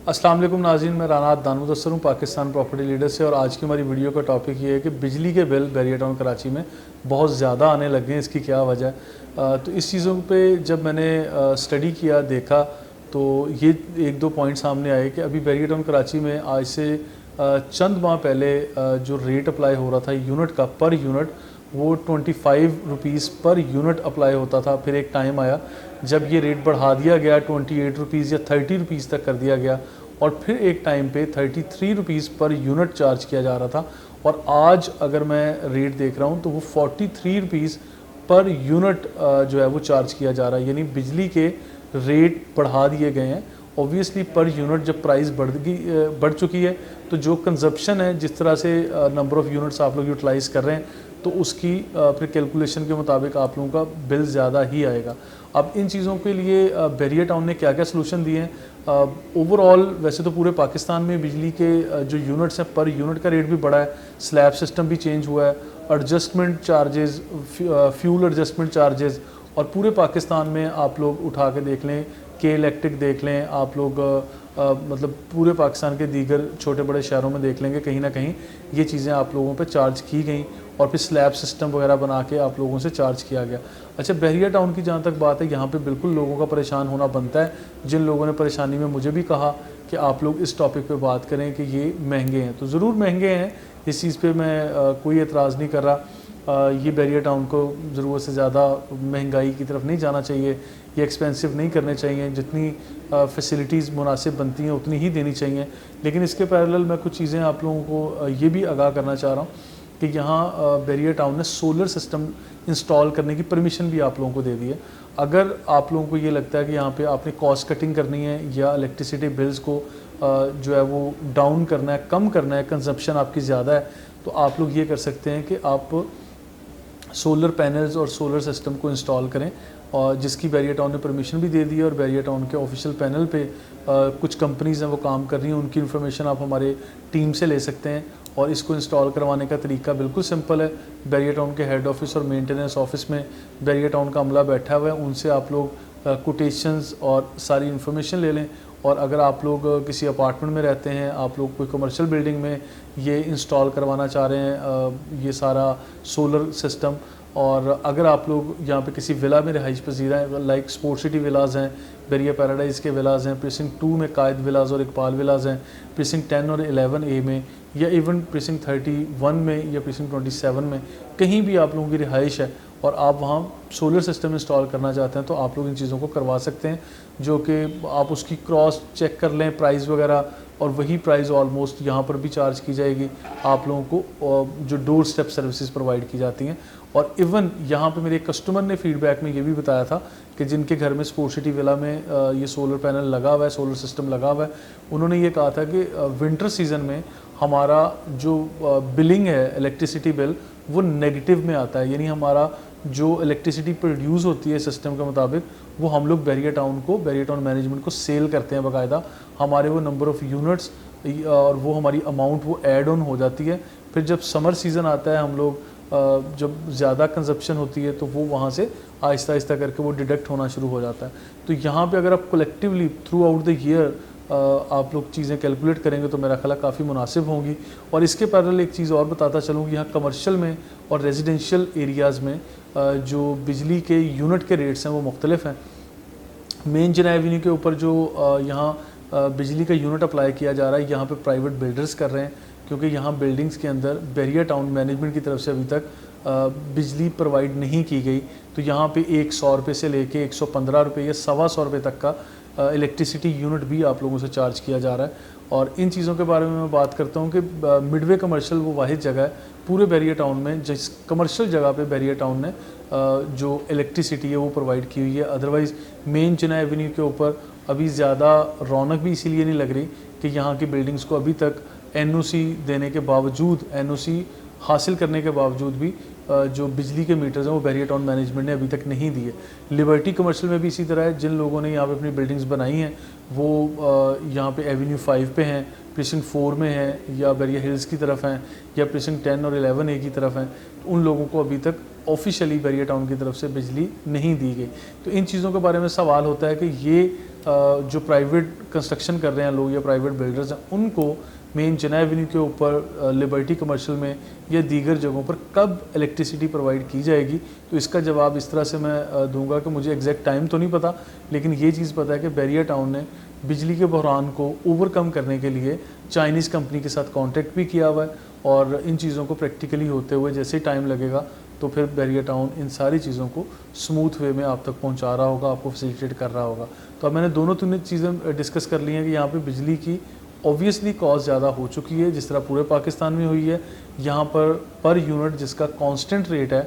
अस्सलाम वालेकुम नाज़रीन, मैं राना अदनान मुदस्सर हूँ पाकिस्तान प्रॉपर्टी लीडर से। और आज की हमारी वीडियो का टॉपिक ये है कि बिजली के बिल बैरियर टाउन कराची में बहुत ज़्यादा आने लगे हैं, इसकी क्या वजह है। तो इस चीज़ों पे जब मैंने स्टडी किया, देखा, तो ये एक दो पॉइंट सामने आए कि अभी बैरियर टाउन कराची में आज से चंद माह पहले जो रेट अप्लाई हो रहा था यूनिट का, पर यूनिट वो 25 रुपीज़ पर यूनिट अप्लाई होता था। फिर एक टाइम आया जब ये रेट बढ़ा दिया गया 28 रुपीज़ या 30 रुपीज़ तक कर दिया गया, और फिर एक टाइम पे 33 रुपीज़ पर यूनिट चार्ज किया जा रहा था। और आज अगर मैं रेट देख रहा हूँ तो वो 43 रुपीज़ पर यूनिट जो है वो चार्ज किया जा रहा है। यानी बिजली के रेट बढ़ा दिए गए हैं। ऑब्वियसली पर यूनिट जब प्राइस बढ़ चुकी है तो जो कंजप्शन है, जिस तरह से नंबर ऑफ़ यूनिट्स आप लोग यूटिलाइज़ कर रहे हैं, तो उसकी फिर कैलकुलेशन के मुताबिक आप लोगों का बिल ज़्यादा ही आएगा। अब इन चीज़ों के लिए बैरियर टाउन ने क्या क्या सलूशन दिए हैं। ओवरऑल वैसे तो पूरे पाकिस्तान में बिजली के जो यूनिट्स हैं, पर यूनिट का रेट भी बढ़ा है, स्लैब सिस्टम भी चेंज हुआ है, adjustment charges, fuel adjustment charges, और पूरे पाकिस्तान में आप लोग उठा के देख लें, के इलेक्ट्रिक देख लें, आप लोग मतलब पूरे पाकिस्तान के दीगर छोटे बड़े शहरों में देख लेंगे, कहीं ना कहीं ये चीज़ें आप लोगों पे चार्ज की गई और फिर स्लैब सिस्टम वगैरह बना के आप लोगों से चार्ज किया गया। अच्छा, बैरियर टाउन की जहाँ तक बात है, यहाँ पे बिल्कुल लोगों का परेशान होना बनता है। जिन लोगों ने परेशानी में मुझे भी कहा कि आप लोग इस टॉपिक पे बात करें कि ये महंगे हैं, तो ज़रूर महंगे हैं, इस चीज़ पे मैं कोई एतराज़ नहीं कर रहा। ये बैरियर टाउन को ज़रूरत से ज़्यादा महंगाई की तरफ नहीं जाना चाहिए, ये एक्सपेंसिव नहीं करने चाहिए। जितनी फैसिलिटीज़ मुनासिब बनती हैं उतनी ही देनी चाहिए। लेकिन इसके पैरेलल मैं कुछ चीज़ें आप लोगों को ये भी आगाह करना चाह रहा हूँ कि यहाँ बैरियर टाउन ने सोलर सिस्टम इंस्टॉल करने की परमिशन भी आप लोगों को दे दी है। अगर आप लोगों को ये लगता है कि यहाँ पे आपने कॉस्ट कटिंग करनी है या इलेक्ट्रिसिटी बिल्स को जो है वो डाउन करना है, कम करना है, कंजप्शन आपकी ज़्यादा है, तो आप लोग ये कर सकते हैं कि आप सोलर पैनल्स और सोलर सिस्टम को इंस्टॉल करें, और जिसकी बैरियर टाउन ने परमिशन भी दे दी है। और बैरियर टाउन के ऑफिशियल पैनल पे कुछ कंपनीज़ हैं वो काम कर रही हैं, उनकी इन्फॉर्मेशन आप हमारे टीम से ले सकते हैं। और इसको इंस्टॉल करवाने का तरीका बिल्कुल सिंपल है। बैरियर टाउन के हेड ऑफिस और मेंटेनेंस ऑफिस में बैरियर टाउन का अमला बैठा हुआ है, उनसे आप लोग कोटेशंस और सारी इन्फॉर्मेशन ले लें। और अगर आप लोग किसी अपार्टमेंट में रहते हैं, आप लोग कोई कमर्शियल बिल्डिंग में ये इंस्टॉल करवाना चाह रहे हैं ये सारा सोलर सिस्टम, और अगर आप लोग यहाँ पे किसी विला में रिहाइश पजीरा हैं, लाइक स्पोर्ट सिटी विलाज़ हैं, बैरियर पैराडाइज़ के विलाज़ हैं, प्रीसिंक्ट 2 में कायद विलाज़ और इकबाल विलाज़ हैं, प्रीसिंक्ट 10 और 11A में, या इवन प्रीसिंक्ट 31 में या प्रीसिंक्ट 27 में, कहीं भी आप लोगों की रिहाइश है और आप वहाँ सोलर सिस्टम इंस्टॉल करना चाहते हैं, तो आप लोग इन चीज़ों को करवा सकते हैं। जो कि आप उसकी क्रॉस चेक कर लें, प्राइस वगैरह, और वही प्राइस ऑलमोस्ट यहाँ पर भी चार्ज की जाएगी आप लोगों को, जो डोर स्टेप सर्विसेज प्रोवाइड की जाती हैं। और इवन यहाँ पे मेरे कस्टमर ने फीडबैक में ये भी बताया था कि जिनके घर में स्पोर्ट सिटी विला में ये सोलर पैनल लगा हुआ है, सोलर सिस्टम लगा हुआ है, उन्होंने ये कहा था कि विंटर सीज़न में हमारा जो बिलिंग है, इलेक्ट्रिसिटी बिल, वो नेगेटिव में आता है। यानी हमारा जो इलेक्ट्रिसिटी प्रोड्यूस होती है सिस्टम के मुताबिक, वो हम लोग बैरियर टाउन को, बैरियर टाउन मैनेजमेंट को सेल करते हैं बाकायदा। हमारे वो नंबर ऑफ़ यूनिट्स और वो हमारी अमाउंट वो ऐड ऑन हो जाती है। फिर जब समर सीज़न आता है, हम लोग जब ज़्यादा कंजप्शन होती है तो वो वहाँ से आहिस्ता आहिस्ता करके वो डिडक्ट होना शुरू हो जाता है। तो यहाँ पे अगर आप collectively through out the year आप लोग चीज़ें कैलकुलेट करेंगे तो मेरा ख्याल है काफ़ी मुनासिब होंगी। और इसके पैरेलल एक चीज़ और बताता चलूँ कि यहाँ कमर्शियल में और रेजिडेंशियल एरियाज़ में जो बिजली के यूनिट के रेट्स हैं वो मुख्तलिफ हैं। मेन जिना एवेन्यू के ऊपर जो यहाँ बिजली का यूनिट अप्लाई किया जा रहा है, यहाँ पे प्राइवेट बिल्डर्स कर रहे हैं, क्योंकि यहाँ बिल्डिंग्स के अंदर बैरियर टाउन मैनेजमेंट की तरफ से अभी तक बिजली प्रोवाइड नहीं की गई। तो यहाँ पे 100 रुपये से लेके 115 रुपये या 125 रुपये तक का इलेक्ट्रिसिटी यूनिट भी आप लोगों से चार्ज किया जा रहा है। और इन चीज़ों के बारे में मैं बात करता हूँ कि मिडवे कमर्शियल वो वाहिद जगह है पूरे बैरियर टाउन में जिस कमर्शियल जगह पे बैरियर टाउन ने जो इलेक्ट्रिसिटी है वो प्रोवाइड की हुई है। अदरवाइज़ मेन जिना एवेन्यू के ऊपर अभी ज़्यादा रौनक भी इसीलिए नहीं लग रही कि यहाँ की बिल्डिंग्स को अभी तक एनओसी देने के बावजूद, एनओसी हासिल करने के बावजूद भी जो बिजली के मीटर्स हैं वो बैरियर टाउन मैनेजमेंट ने अभी तक नहीं दिए। लिबर्टी कमर्शियल में भी इसी तरह है। जिन लोगों ने यहाँ पे अपनी बिल्डिंग्स बनाई हैं वो यहाँ पे एवेन्यू 5 पे हैं, प्रीसिंक्ट 4 में हैं, या बैरियर हिल्स की तरफ हैं, या प्रीसिंक्ट 10 और 11A की तरफ हैं, तो उन लोगों को अभी तक ऑफिशियली बैरियर टाउन की तरफ से बिजली नहीं दी गई। तो इन चीज़ों के बारे में सवाल होता है कि ये जो प्राइवेट कंस्ट्रक्शन कर रहे हैं लोग या प्राइवेट बिल्डर्स हैं, उनको मेन चेन्नई एवेन्यू के ऊपर लिबर्टी कमर्शियल में या दीगर जगहों पर कब इलेक्ट्रिसिटी प्रोवाइड की जाएगी, तो इसका जवाब इस तरह से मैं दूंगा कि मुझे एग्जैक्ट टाइम तो नहीं पता, लेकिन ये चीज़ पता है कि बैरिया टाउन ने बिजली के बहरान को ओवरकम करने के लिए चाइनीज़ कंपनी के साथ कॉन्टैक्ट भी किया हुआ है, और इन चीज़ों को प्रैक्टिकली होते हुए जैसे ही टाइम लगेगा तो फिर बैरिया टाउन इन सारी चीज़ों को स्मूथ वे में आप तक पहुंचा रहा होगा, आपको फैसिलिटेट कर रहा होगा। तो अब मैंने दोनों तीन चीज़ें डिस्कस कर ली हैं कि यहाँ पे बिजली की ऑब्वियसली कॉस्ट ज़्यादा हो चुकी है, जिस तरह पूरे पाकिस्तान में हुई है। यहाँ पर यूनिट जिसका कांस्टेंट रेट है,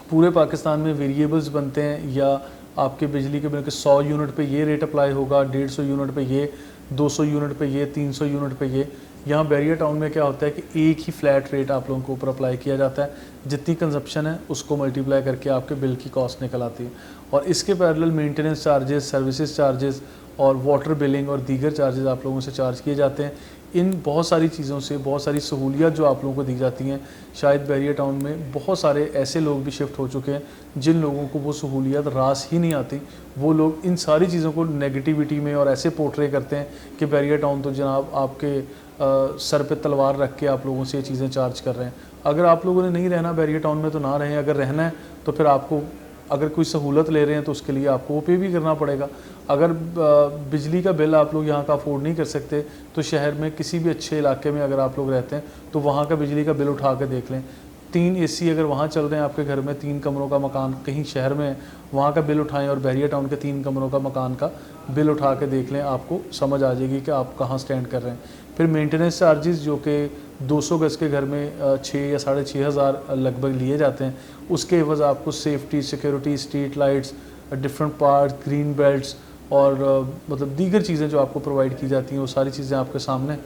पूरे पाकिस्तान में वेरिएबल्स बनते हैं, या आपके बिजली के बिल के 100 यूनिट पे ये रेट अप्लाई होगा, 150 यूनिट पे ये, 200 यूनिट पे ये, 300 यूनिट पे ये। यहाँ बैरिया टाउन में क्या होता है कि एक ही फ्लैट रेट आप लोगों को ऊपर अप्लाई किया जाता है, जितनी कंजप्शन है उसको मल्टीप्लाई करके आपके बिल की कॉस्ट निकल आती है। और इसके parallel maintenance charges, services charges और वाटर बिलिंग और दीगर चार्जेस आप लोगों से चार्ज किए जाते हैं। इन बहुत सारी चीज़ों से बहुत सारी सहूलियत जो आप लोगों को दी जाती हैं, शायद बैरिया टाउन में बहुत सारे ऐसे लोग भी शिफ्ट हो चुके हैं जिन लोगों को वो सहूलियत रास ही नहीं आती। वो लोग इन सारी चीज़ों को नेगेटिविटी में और ऐसे पोर्ट्रे करते हैं कि बैरिया टाउन तो जनाब आपके सर पे तलवार रख के आप लोगों से ये चीज़ें चार्ज कर रहे हैं। अगर आप लोगों ने नहीं रहना बैरिया टाउन में तो ना रहें, अगर रहना है तो फिर आपको अगर कोई सहूलत ले रहे हैं तो उसके लिए आपको वो पे भी करना पड़ेगा। अगर बिजली का बिल आप लोग यहाँ का अफोर्ड नहीं कर सकते तो शहर में किसी भी अच्छे इलाके में अगर आप लोग रहते हैं तो वहाँ का बिजली का बिल उठा के देख लें। 3 एसी अगर वहाँ चल रहे हैं आपके घर में, 3 कमरों का मकान कहीं शहर में है, वहाँ का बिल उठाएं और बैरिया टाउन के 3 कमरों का मकान का बिल उठा के देख लें, आपको समझ आ जाएगी कि आप कहाँ स्टैंड कर रहे हैं। फिर मेंटेनेंस चार्जेस जो कि 200 गज़ के घर में 6 या 6,500 लगभग लिए जाते हैं, उसके एवज़ आपको safety, security, street lights, different part, green belts और मतलब दीगर चीज़ें जो आपको प्रोवाइड की जाती हैं, वो सारी चीज़ें आपके सामने।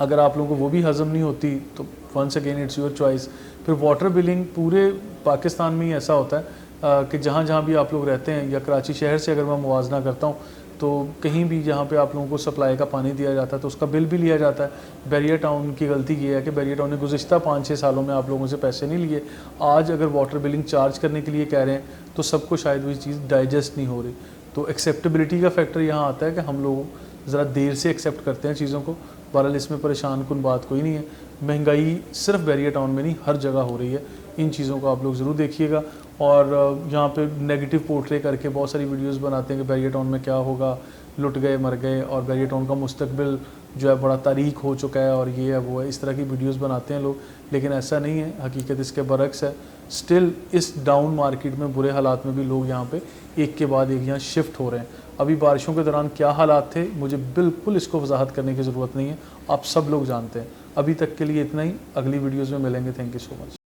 अगर आप लोगों को वो भी हज़म नहीं होती तो once again it's your choice. फिर वाटर बिलिंग पूरे पाकिस्तान में ही ऐसा होता है कि जहाँ जहाँ भी आप लोग रहते हैं, या कराची शहर से अगर मैं मुवाजना करता हूँ तो कहीं भी जहाँ पे आप लोगों को सप्लाई का पानी दिया जाता है तो उसका बिल भी लिया जाता है। बैरिया टाउन की गलती ये है कि बैरिया टाउन ने गुज़िश्ता 5-6 सालों में आप लोगों से पैसे नहीं लिए। आज अगर वाटर बिलिंग चार्ज करने के लिए कह रहे हैं तो सबको शायद वो चीज़ डाइजेस्ट नहीं हो रही। तो एक्सेप्टेबिलिटी का फैक्टर यहाँ आता है कि हम लोग ज़रा देर से एक्सेप्ट करते हैं चीज़ों को। बहरहाल इसमें परेशान कुन बात कोई नहीं है। महंगाई सिर्फ बैरिया टाउन में नहीं, हर जगह हो रही है। इन चीज़ों को आप लोग ज़रूर देखिएगा। और यहाँ पे नेगेटिव पोर्ट्रे करके बहुत सारी वीडियोस बनाते हैं कि बैरिया टाउन में क्या होगा, लुट गए, मर गए, और बैरिया टाउन का मुस्तकबिल जो है बड़ा तारीख हो चुका है और ये है वो है, इस तरह की वीडियोस बनाते हैं लोग। लेकिन ऐसा नहीं है, हकीकत इसके बरक्स है। स्टिल इस डाउन मार्केट में, बुरे हालात में भी लोग यहाँ पे एक के बाद एक यहाँ शिफ्ट हो रहे हैं। अभी बारिशों के दौरान क्या हालात थे मुझे बिल्कुल इसको वजाहत करने की ज़रूरत नहीं है, आप सब लोग जानते हैं। अभी तक के लिए इतना ही, अगली वीडियोज़ में मिलेंगे। Thank you so much.